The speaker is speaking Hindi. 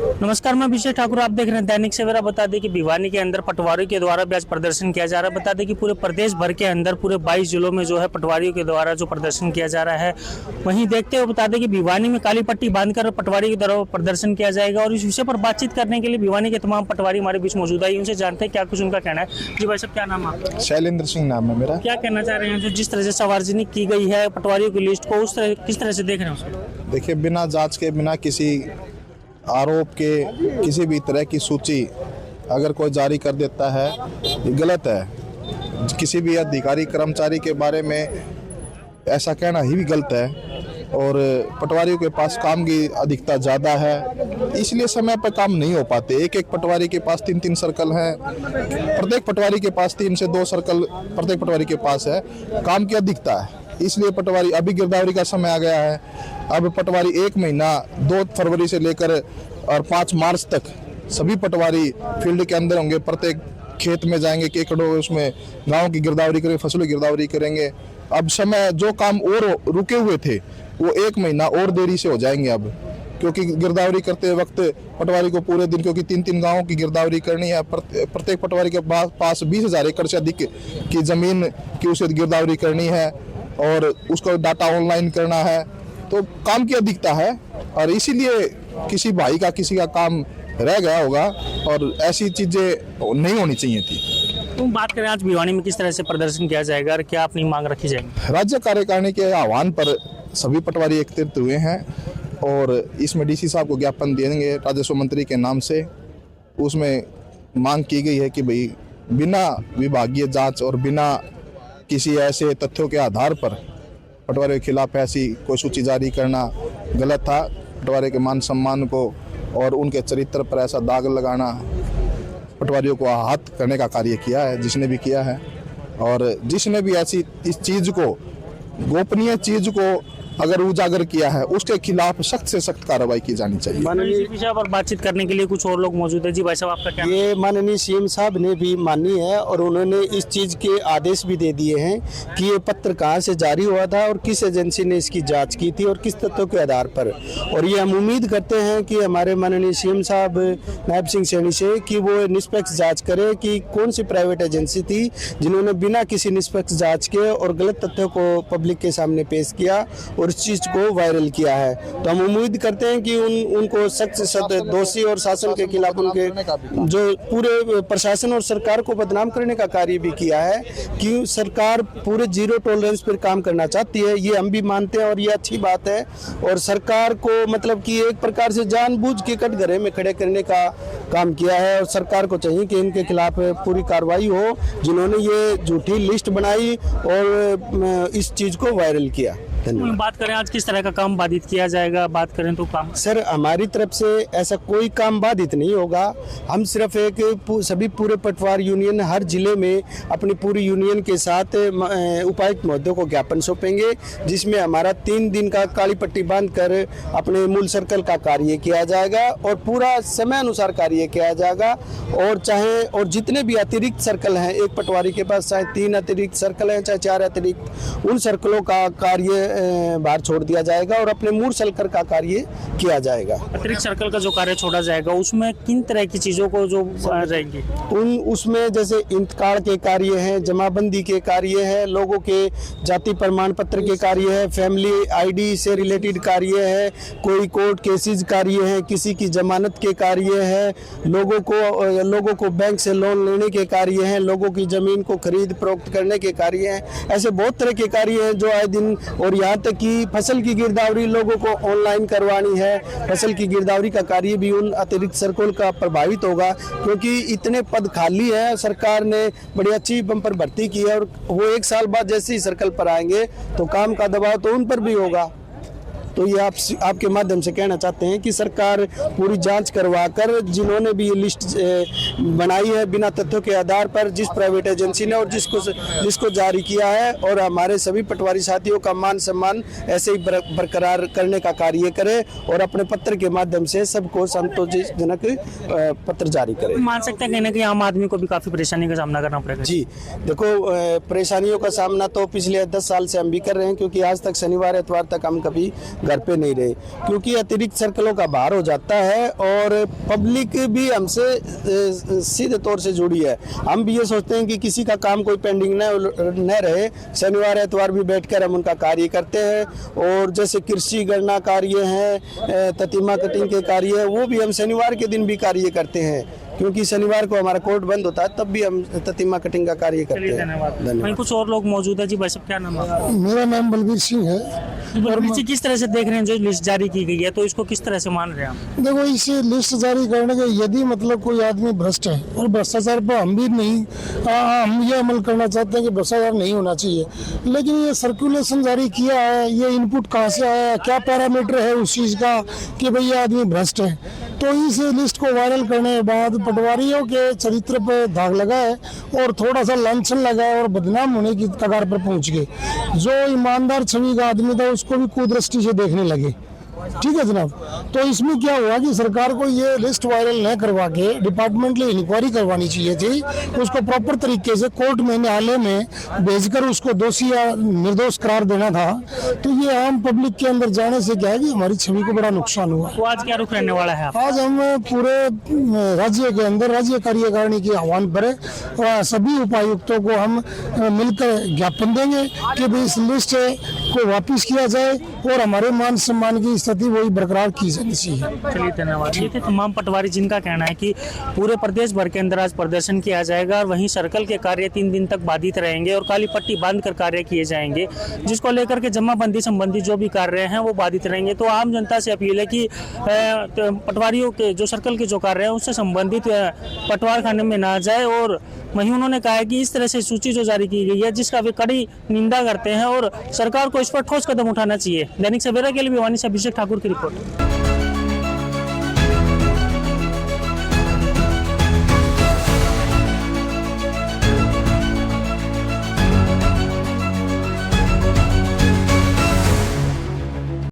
नमस्कार, मैं अभिषेक ठाकुर, आप देख रहे हैं दैनिक सवेरा। बता दें कि भिवानी के अंदर पटवारियों के द्वारा भी आज प्रदर्शन किया जा रहा है। बता दें कि पूरे प्रदेश भर के अंदर पूरे 22 जिलों में जो है पटवारियों के द्वारा जो प्रदर्शन किया जा रहा है, वहीं देखते हुए बता दें कि भिवानी में काली पट्टी बांधकर पटवारी के द्वारा प्रदर्शन किया जाएगा। और इस विषय पर बातचीत करने के लिए भिवानी के तमाम पटवारी हमारे बीच मौजूद है, उनसे जानते हैं क्या कुछ उनका कहना है। जी भाई साहब, क्या नाम है आपका? शैलेंद्र सिंह नाम है मेरा। क्या कहना चाह रहे हैं जो जिस तरह से सार्वजनिक की गई है पटवारियों की लिस्ट को, उस तरह किस तरह से देख रहे हैं उसको? देखिए, बिना जांच के, बिना किसी आरोप के किसी भी तरह की सूची अगर कोई जारी कर देता है, ये गलत है। किसी भी अधिकारी कर्मचारी के बारे में ऐसा कहना ही भी गलत है। और पटवारियों के पास काम की अधिकता ज़्यादा है, इसलिए समय पर काम नहीं हो पाते। एक पटवारी के पास 3-3 सर्कल हैं, प्रत्येक पटवारी के पास 3 से 2 सर्कल प्रत्येक पटवारी के पास है। काम की अधिकता है, इसलिए पटवारी, अभी गिरदावरी का समय आ गया है। अब पटवारी 1 महीना 2 फरवरी से लेकर और 5 मार्च तक सभी पटवारी फील्ड के अंदर होंगे। प्रत्येक खेत में जाएंगे, केकड़ों उसमें गांव की गिरदावरी करेंगे, फसलों की गिरदावरी करेंगे। अब समय जो काम और रुके हुए थे वो 1 महीना और देरी से हो जाएंगे अब, क्योंकि गिरदावरी करते वक्त पटवारी को पूरे दिन, क्योंकि 3-3 गांवों की गिरदावरी करनी है। प्रत्येक पटवारी के पास 20,000 एकड़ से अधिक की जमीन की उसे गिरदावरी करनी है और उसको डाटा ऑनलाइन करना है। तो काम की अधिकता है और इसीलिए किसी भाई का किसी का काम रह गया होगा और ऐसी चीजें नहीं होनी चाहिए थी। तुम बात करें आज भिवानी में किस तरह से प्रदर्शन किया जाएगा और क्या अपनी मांग रखी जाएगी? राज्य कार्यकारिणी के आह्वान पर सभी पटवारी एकत्रित हुए हैं और इसमें डीसी साहब को ज्ञापन देंगे राजस्व मंत्री के नाम से। उसमें मांग की गई है कि भाई बिना विभागीय जांच और बिना किसी ऐसे तथ्यों के आधार पर पटवारियों के खिलाफ ऐसी कोई सूची जारी करना गलत था। पटवारी के मान सम्मान को और उनके चरित्र पर ऐसा दाग लगाना, पटवारियों को आहत करने का कार्य किया है जिसने भी किया है। और जिसने भी ऐसी इस चीज़ को, गोपनीय चीज़ को अगर उजागर किया है, उसके खिलाफ सख्त से सख्त कार्रवाई की जानी चाहिए। इस विषय पर बातचीत करने के लिए कुछ और लोग मौजूद है। जी भाई साहब, आपका क्या? ये माननीय सीएम साहब ने भी मानी है और उन्होंने इस चीज़ के आदेश भी दे दिए हैं कि ये पत्र कहाँ से जारी हुआ था और किस एजेंसी ने इसकी जांच की थी और किस तथ्यों के आधार पर। और ये हम उम्मीद करते हैं कि हमारे माननीय सीएम साहब नायब सिंह सैनी से कि वो निष्पक्ष जाँच करे कि कौन सी प्राइवेट एजेंसी थी जिन्होंने बिना किसी निष्पक्ष जाँच के और गलत तथ्यों को पब्लिक के सामने पेश किया और इस चीज़ को वायरल किया है। तो हम उम्मीद करते हैं कि उनको सख्त से सख्त दोषी और शासन के खिलाफ उनके जो पूरे प्रशासन और सरकार को बदनाम करने का कार्य भी किया है कि सरकार पूरे जीरो टॉलरेंस पर काम करना चाहती है। ये हम भी मानते हैं और ये अच्छी बात है। और सरकार को मतलब कि एक प्रकार से जानबूझ के कटघरे में खड़े करने का काम किया है और सरकार को चाहिए कि इनके खिलाफ पूरी कार्रवाई हो जिन्होंने ये झूठी लिस्ट बनाई और इस चीज़ को वायरल किया। बात करें आज किस तरह का काम बाधित किया जाएगा, बात करें तो काम सर हमारी तरफ से ऐसा कोई काम बाधित नहीं होगा। हम सिर्फ एक सभी पूरे पटवार यूनियन हर जिले में अपनी पूरी यूनियन के साथ उपायुक्त महोदय को ज्ञापन सौंपेंगे जिसमें हमारा 3 दिन का काली पट्टी बांधकर अपने मूल सर्कल का कार्य किया जाएगा और पूरा समय अनुसार कार्य किया जाएगा। और चाहे और जितने भी अतिरिक्त सर्कल हैं, एक पटवारी के पास चाहे 3 अतिरिक्त सर्कल हैं चाहे 4 अतिरिक्त, उन सर्कलों का कार्य बाहर छोड़ दिया जाएगा और अपने मूल सर्कल का कार्य किया जाएगा। अतिरिक्त सर्कल का जो कार्य छोड़ा जाएगा उसमें किन तरह की चीज़ों को जो रहेंगी? उसमें जैसे इंतकाल के कार्य हैं, जमाबंदी के कार्य है, लोगों के जाति प्रमाण पत्र के कार्य है, फैमिली आईडी से रिलेटेड कार्य है, कोई कोर्ट केसेस कार्य है, किसी की जमानत के कार्य है, लोगों को बैंक से लोन लेने के कार्य हैं, लोगों की ज़मीन को खरीद फरोख्त करने के कार्य हैं। ऐसे बहुत तरह के कार्य हैं जो आए दिन। और यहाँ तक कि फसल की गिरदावरी लोगों को ऑनलाइन करवानी है, फसल की गिरदावरी का कार्य भी उन अतिरिक्त सर्कल का प्रभावित होगा क्योंकि इतने पद खाली है। सरकार ने बड़ी अच्छी बम्पर भर्ती की है और वो 1 साल बाद जैसे ही सर्कल पर आएंगे तो काम का दबाव तो उन पर भी होगा। तो ये आपके माध्यम से कहना चाहते हैं कि सरकार पूरी जांच करवाकर जिन्होंने भी ये लिस्ट बनाई है बिना तथ्यों के आधार पर, जिस प्राइवेट एजेंसी ने और जिसको जारी किया है, और हमारे सभी पटवारी साथियों का मान सम्मान ऐसे ही बरकरार करने का कार्य करे और अपने पत्र के माध्यम से सबको संतोषजनक पत्र जारी करे। मान सकते हैं कि आम आदमी को भी काफ़ी परेशानी का सामना करना पड़ेगा। जी देखो, परेशानियों का सामना तो पिछले 10 साल से हम भी कर रहे हैं क्योंकि आज तक शनिवार एतवार तक हम कभी घर पे नहीं रहे, क्योंकि अतिरिक्त सर्कलों का भार हो जाता है और पब्लिक भी हमसे सीधे तौर से जुड़ी है। हम भी ये सोचते हैं कि किसी का काम कोई पेंडिंग न रहे, शनिवार एतवार भी बैठकर हम उनका कार्य करते हैं। और जैसे कृषि गणना कार्य हैं, ततीमा कटिंग के कार्य है, वो भी हम शनिवार के दिन भी कार्य करते हैं, क्योंकि शनिवार को हमारा कोर्ट बंद होता है, तब भी हम ततीमा कटिंग का कार्य करते हैं। धन्यवाद। वहीं कुछ और लोग मौजूद है जी। भाई साहब क्या नाम है? मेरा नाम बलबीर सिंह है। और नीचे किस तरह से देख रहे हैं जो लिस्ट जारी की गई है, तो इसको किस तरह से मान रहे हैं आप? देखो, इस लिस्ट जारी करने के यदि मतलब कोई आदमी भ्रष्ट है, और भ्रष्टाचार पर हम भी नहीं, हम ये अमल करना चाहते हैं कि भ्रष्टाचार नहीं होना चाहिए, लेकिन ये सर्कुलेशन जारी किया है, ये इनपुट कहाँ से आया, क्या पैरामीटर है उस चीज़ का कि भाई ये आदमी भ्रष्ट है, तो इस लिस्ट को वायरल करने के बाद पटवारियों के चरित्र पर दाग लगा है और थोड़ा सा लांछन लगा है और बदनाम होने की कगार पर पहुंच गए। जो ईमानदार छवि का आदमी था उसको भी कुदृष्टि से देखने लगे। ठीक है जनाब। तो इसमें क्या हुआ कि सरकार को ये लिस्ट वायरल न करवा के डिपार्टमेंटली इंक्वायरी करवानी चाहिए थी, उसको प्रॉपर तरीके से कोर्ट में, न्यायालय में भेजकर उसको दोषी या निर्दोष करार देना था। तो ये आम पब्लिक के अंदर जाने से क्या है कि हमारी छवि को बड़ा नुकसान हुआ। तो आज क्या रुख रहने वाला है? आज हम पूरे राज्य के अंदर राज्य कार्यकारिणी के आह्वान पर सभी उपायुक्तों को हम मिलकर ज्ञापन देंगे कि भाई इस लिस्ट को वापिस किया जाए और हमारे मान सम्मान की स्थिति वही बरकरार की जानी चाहिए। चलिए धन्यवाद। ये थे तमाम पटवारी जिनका कहना है कि पूरे प्रदेश भर के अंदर आज प्रदर्शन किया जाएगा और वहीं सर्कल के कार्य 3 दिन तक बाधित रहेंगे और काली पट्टी बांधकर कार्य किए जाएंगे, जिसको लेकर के जमाबंदी संबंधी जो भी कार्य हैं वो बाधित रहेंगे। तो आम जनता से अपील है कि पटवारियों के जो सर्कल के जो कार्य है उससे संबंधित पटवार खाने में ना जाए। और वहीं उन्होंने कहा है कि इस तरह से सूची जो जारी की गई है जिसका वे कड़ी निंदा करते हैं और सरकार को इस पर ठोस कदम उठाना चाहिए। दैनिक सवेरा के लिए भिवानी से अभिषेक ठाकुर की रिपोर्ट।